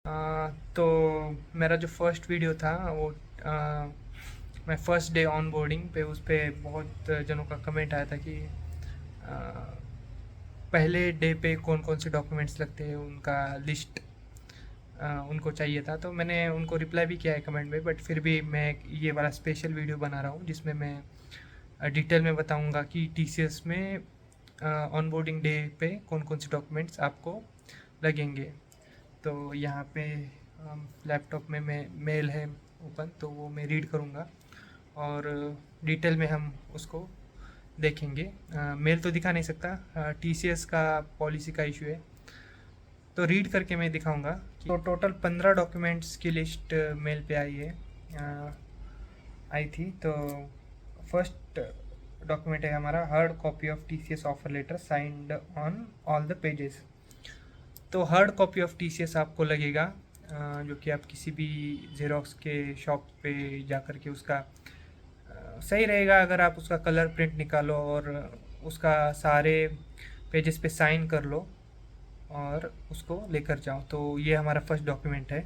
तो मेरा जो फर्स्ट वीडियो था वो मैं फर्स्ट डे ऑन बोर्डिंग पे उस पर बहुत जनों का कमेंट आया था कि आ, पहले डे पे कौन कौन से डॉक्यूमेंट्स लगते हैं उनका लिस्ट उनको चाहिए था। तो मैंने उनको रिप्लाई भी किया है कमेंट में, बट फिर भी मैं ये वाला स्पेशल वीडियो बना रहा हूँ जिसमें मैं डिटेल में बताऊँगा कि टीसीएस में ऑन बोर्डिंग डे पे कौन कौन से डॉक्यूमेंट्स आपको लगेंगे। तो यहाँ पे लैपटॉप में मैं मेल है ओपन, तो वो मैं रीड करूँगा और डिटेल में हम उसको देखेंगे। मेल तो दिखा नहीं सकता, टीसीएस का पॉलिसी का इशू है, तो रीड करके मैं दिखाऊंगा कि तो टोटल 15 डॉक्यूमेंट्स की लिस्ट मेल पे आई है, आई थी। तो फर्स्ट डॉक्यूमेंट है हमारा hard copy of TCS offer letter signed on all the pages. तो हार्ड कॉपी ऑफ टीसीएस आपको लगेगा, जो कि आप किसी भी जेरोक्स के शॉप पे जा कर के उसका सही रहेगा अगर आप उसका कलर प्रिंट निकालो और उसका सारे पेजेस पे साइन कर लो और उसको लेकर जाओ। तो ये हमारा फर्स्ट डॉक्यूमेंट है,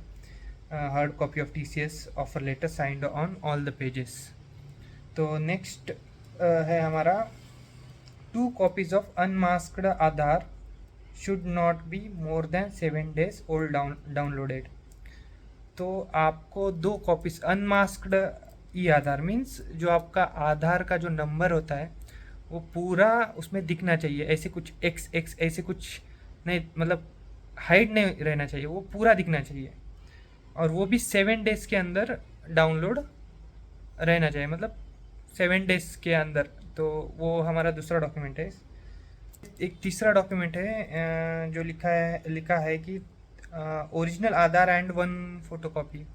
hard copy of TCS offer letter signed on all the pages. तो नेक्स्ट है हमारा 2 copies of unmasked Aadhaar should not be more than 7 days old downloaded. तो आपको 2 कॉपीज अनमास्क्ड ई आधार मीन्स जो आपका आधार का जो नंबर होता है वो पूरा उसमें दिखना चाहिए, ऐसे कुछ एक्स एक्स ऐसे कुछ नहीं, मतलब हाइड नहीं रहना चाहिए, वो पूरा दिखना चाहिए और वो भी 7 days के अंदर डाउनलोड रहना चाहिए, मतलब 7 days के अंदर। तो वो हमारा दूसरा डॉक्यूमेंट है। एक तीसरा डॉक्यूमेंट है जो लिखा है कि ओरिजिनल आधार एंड 1 फोटोकॉपी।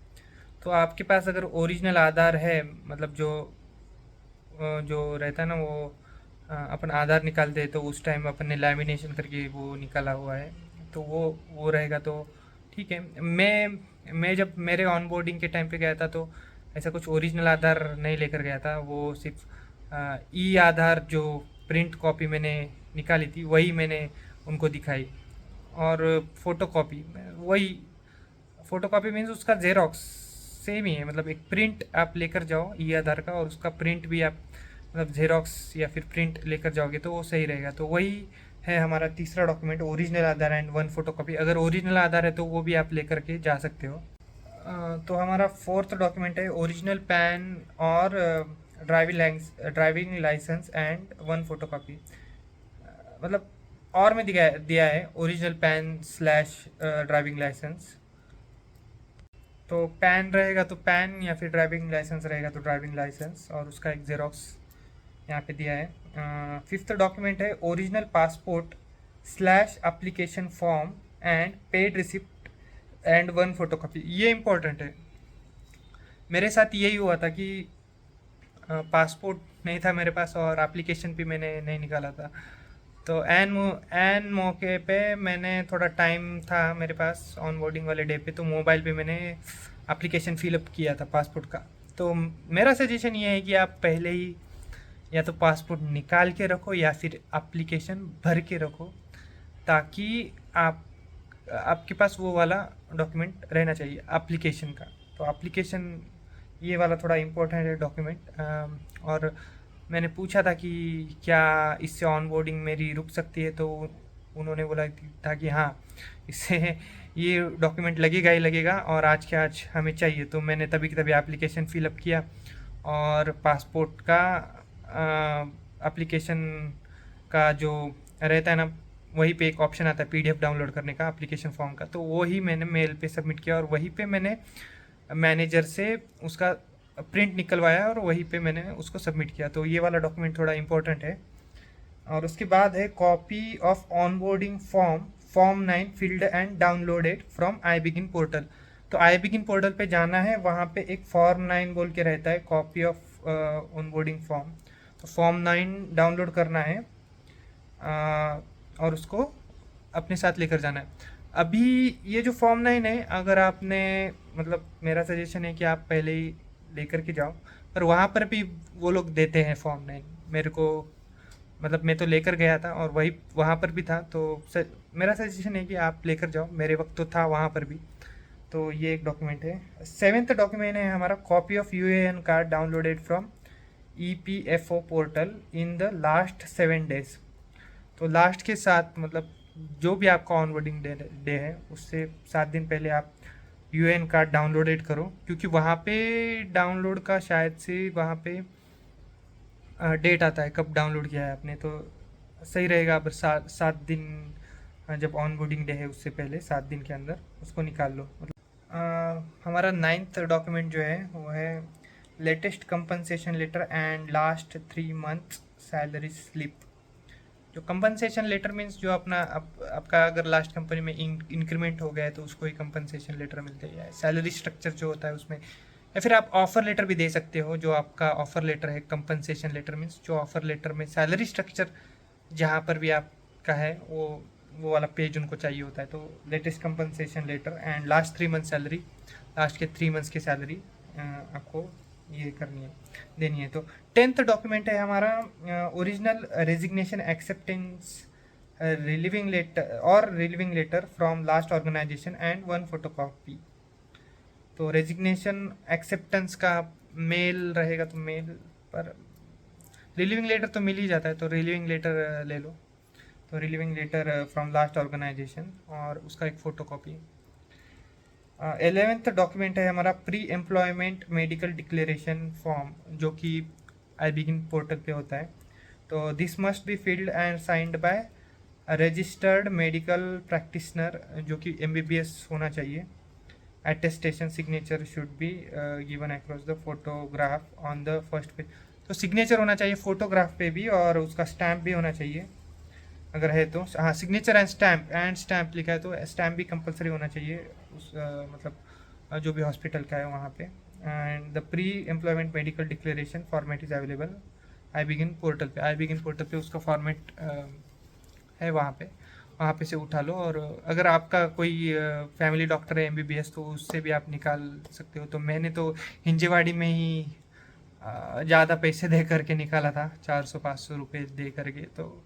तो आपके पास अगर ओरिजिनल आधार है, मतलब जो रहता है ना वो अपन आधार निकालते हैं तो उस टाइम अपन ने लैमिनेशन करके वो निकाला हुआ है, तो वो रहेगा तो ठीक है। मैं जब मेरे ऑन बोर्डिंग के टाइम पे गया था तो ऐसा कुछ ओरिजिनल आधार नहीं लेकर गया था, वो सिर्फ ई आधार जो प्रिंट कॉपी मैंने निकाली थी वही मैंने उनको दिखाई। और फ़ोटो कॉपी वही, फ़ोटो कॉपी मीन्स उसका जेरोक्स सेम ही है, मतलब एक प्रिंट आप लेकर जाओ ई आधार का और उसका प्रिंट भी आप मतलब जेरोक्स या फिर प्रिंट लेकर जाओगे तो वो सही रहेगा। तो वही है हमारा तीसरा document, original Aadhaar and 1 photo copy. अगर ओरिजिनल आधार है तो वो भी आप लेकर के जा सकते हो। तो हमारा फोर्थ डॉक्यूमेंट है ओरिजिनल पैन और driving licence and 1 photo copy. मतलब और में दिया है original PAN slash driving licence. तो पैन रहेगा तो पैन या फिर ड्राइविंग लाइसेंस रहेगा तो ड्राइविंग लाइसेंस और उसका एक जेरोक्स यहाँ पे दिया है। फिफ्थ डॉक्यूमेंट है original passport slash application form and paid receipt and 1 photo copy. ये इम्पोर्टेंट है, मेरे साथ यही हुआ था कि पासपोर्ट नहीं था मेरे पास और एप्लीकेशन भी मैंने नहीं निकाला था। तो एन मौके पे मैंने थोड़ा टाइम था मेरे पास ऑन बोर्डिंग वाले डे पे, तो मोबाइल पे मैंने एप्लीकेशन फिलअप किया था पासपोर्ट का। तो मेरा सजेशन ये है कि आप पहले ही या तो पासपोर्ट निकाल के रखो या फिर एप्लीकेशन भर के रखो, ताकि आपके पास वो वाला डॉक्यूमेंट रहना चाहिए एप्लीकेशन का। तो एप्लीकेशन ये वाला थोड़ा इम्पोर्टेंट है डॉक्यूमेंट। और मैंने पूछा था कि क्या इससे ऑन बोर्डिंग मेरी रुक सकती है, तो उन्होंने बोला था कि हाँ, इससे ये डॉक्यूमेंट लगेगा ही लगेगा और आज के आज हमें चाहिए। तो मैंने तभी की तभी एप्लीकेशन फिलअप किया और पासपोर्ट का एप्लीकेशन का जो रहता है ना, वहीं पे एक ऑप्शन आता है पीडीएफ डाउनलोड करने का एप्लीकेशन फॉर्म का, तो वही मैंने मेल पे सबमिट किया और वहीं पे मैंने मैनेजर से उसका प्रिंट निकलवाया और वहीं पे मैंने उसको सबमिट किया। तो ये वाला डॉक्यूमेंट थोड़ा इम्पोर्टेंट है। और उसके बाद है copy of onboarding form 9 filled and downloaded from I begin portal. तो आई बिगिन पोर्टल पे जाना है, वहाँ पे एक फॉर्म 9 बोल के रहता है कॉपी ऑफ ऑनबोर्डिंग फॉर्म। तो फॉर्म 9 डाउनलोड करना है और उसको अपने साथ लेकर जाना है। अभी ये जो फॉर्म 9 है, अगर आपने मतलब मेरा सजेशन है कि आप पहले ही लेकर के जाओ, पर वहाँ पर भी वो लोग देते हैं फॉर्म 9 मेरे को, मतलब मैं तो लेकर गया था और वही वहाँ पर भी था। तो मेरा सजेशन है कि आप लेकर जाओ, मेरे वक्त तो था वहाँ पर भी। तो ये एक डॉक्यूमेंट है। 7th डॉक्यूमेंट है हमारा copy of UAN card downloaded from EPFO portal in the last 7 days. तो लास्ट के साथ मतलब जो भी आपका ऑनबोर्डिंग डे है उससे 7 दिन पहले आप यूएएन कार्ड डाउनलोडेड करो, क्योंकि वहाँ पे डाउनलोड का शायद से वहाँ पे डेट आता है कब डाउनलोड किया है आपने, तो सही रहेगा। अब 7 दिन जब ऑनबोर्डिंग डे है उससे पहले 7 दिन के अंदर उसको निकाल लो। मतलब हमारा 9th डॉक्यूमेंट जो है वो है latest compensation letter and last 3 months salary slip. जो कंपनसेशन लेटर मीन्स जो अपना आपका अगर लास्ट कंपनी में इंक्रीमेंट हो गया है तो उसको ही कंपनसेशन लेटर मिलते हैं। सैलरी स्ट्रक्चर जो होता है उसमें, या फिर आप ऑफ़र लेटर भी दे सकते हो। जो आपका ऑफ़र लेटर है, कंपनसेशन लेटर मीन्स जो ऑफ़र लेटर में सैलरी स्ट्रक्चर जहाँ पर भी आपका है वो वाला पेज उनको चाहिए होता है। तो latest compensation letter and last 3 month salary, last के 3 मंथ्स की सैलरी आपको ये करनी है, देनी है। तो 10th डॉक्यूमेंट है हमारा original resignation acceptance relieving letter from last organisation and 1 photocopy. तो रेजिग्नेशन एक्सेप्टेंस का मेल रहेगा तो मेल पर, रिलीविंग लेटर तो मिल ही जाता है तो रिलीविंग लेटर ले लो। तो relieving letter from last organisation और उसका एक फ़ोटोकॉपी। 11th डॉक्यूमेंट है हमारा pre employment medical declaration form, जो कि आई बिगिन पोर्टल पे होता है। तो this must be filled and signed by registered medical practitioner, जो कि MBBS होना चाहिए। Attestation signature should be given across the photograph on the first page. तो सिग्नेचर होना चाहिए फोटोग्राफ पे भी और उसका स्टैम्प भी होना चाहिए अगर है तो। हाँ, सिग्नेचर एंड स्टैम्प लिखा है तो स्टैम्प भी कंपलसरी होना चाहिए उस मतलब जो भी हॉस्पिटल का है वहाँ पे। And the pre employment medical declaration format is available I begin portal पे उसका फॉर्मेट है वहाँ पे से उठा लो। और अगर आपका कोई फैमिली डॉक्टर है MBBS तो उससे भी आप निकाल सकते हो। तो मैंने तो हिंजेवाड़ी में ही ज़्यादा पैसे दे करके निकाला था, 400-500 रुपये दे करके। तो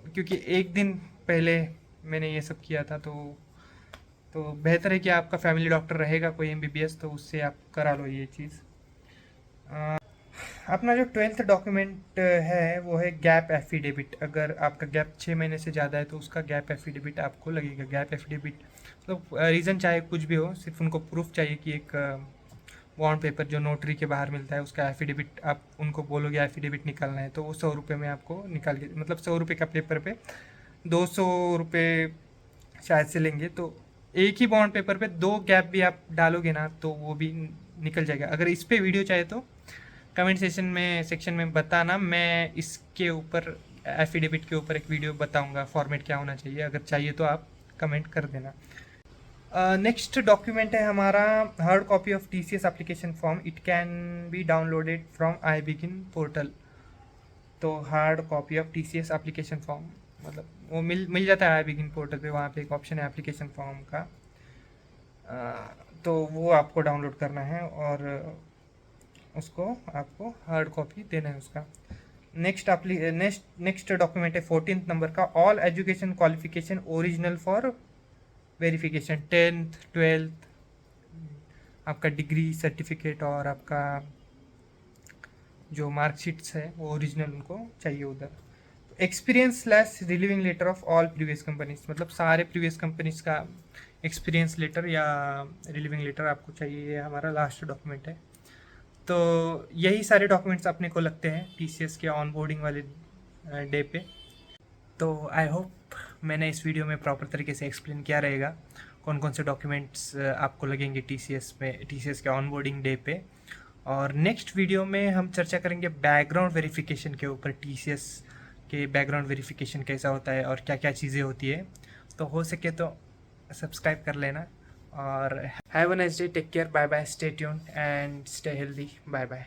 क्योंकि एक दिन पहले मैंने ये सब किया था, तो बेहतर है कि आपका फैमिली डॉक्टर रहेगा कोई MBBS तो उससे आप करा लो ये चीज़। अपना जो 12th डॉक्यूमेंट है वो है गैप एफिडेविट। अगर आपका गैप 6 महीने से ज़्यादा है तो उसका गैप एफिडेविट आपको लगेगा। गैप एफिडेविट तो रीज़न चाहे कुछ भी हो, सिर्फ उनको प्रूफ चाहिए कि एक बॉन्ड पेपर जो नोटरी के बाहर मिलता है उसका एफिडेविट, आप उनको बोलोगे एफिडेविट निकालना है तो वो 100 रुपये में आपको निकाल के, मतलब 100 रुपये का पेपर पे 200 रुपये शायद से लेंगे। तो एक ही बॉन्ड पेपर पे 2 गैप भी आप डालोगे ना तो वो भी निकल जाएगा। अगर इस पे वीडियो चाहे तो कमेंट सेक्शन में बताना, मैं इसके ऊपर एफिडेविट के ऊपर एक वीडियो बताऊंगा फॉर्मेट क्या होना चाहिए। अगर चाहिए तो आप कमेंट कर देना। नेक्स्ट डॉक्यूमेंट है हमारा hard copy of TCS application form. It can be downloaded from I begin portal. तो hard copy of TCS application form मतलब वो मिल जाता है आई बिगिन पोर्टल पे। वहाँ पे एक ऑप्शन है एप्लीकेशन फॉर्म का, तो वो आपको डाउनलोड करना है और उसको आपको हार्ड कॉपी देना है उसका। नेक्स्ट डॉक्यूमेंट है 14th नंबर का, all education qualification original for verification. 10th 12th आपका डिग्री सर्टिफिकेट और आपका जो मार्कशीट्स है वो ओरिजिनल उनको चाहिए उधर। Experience slash relieving letter of all previous companies, मतलब सारे प्रीवियस कंपनीज का एक्सपीरियंस लेटर या रिलीविंग लेटर आपको चाहिए। ये हमारा लास्ट डॉक्यूमेंट है। तो यही सारे डॉक्यूमेंट्स अपने को लगते हैं TCS के ऑनबोर्डिंग वाले डे पे। तो आई होप मैंने इस वीडियो में प्रॉपर तरीके से एक्सप्लेन किया रहेगा कौन कौन से डॉक्यूमेंट्स आपको लगेंगे TCS के ऑनबोर्डिंग डे पे। और नेक्स्ट वीडियो में हम चर्चा करेंगे बैकग्राउंड वेरिफिकेशन के ऊपर। TCS के बैकग्राउंड वेरिफिकेशन कैसा होता है और क्या क्या चीज़ें होती है। तो हो सके तो सब्सक्राइब कर लेना और have a nice day, take care, bye bye, stay tuned and stay healthy, bye bye.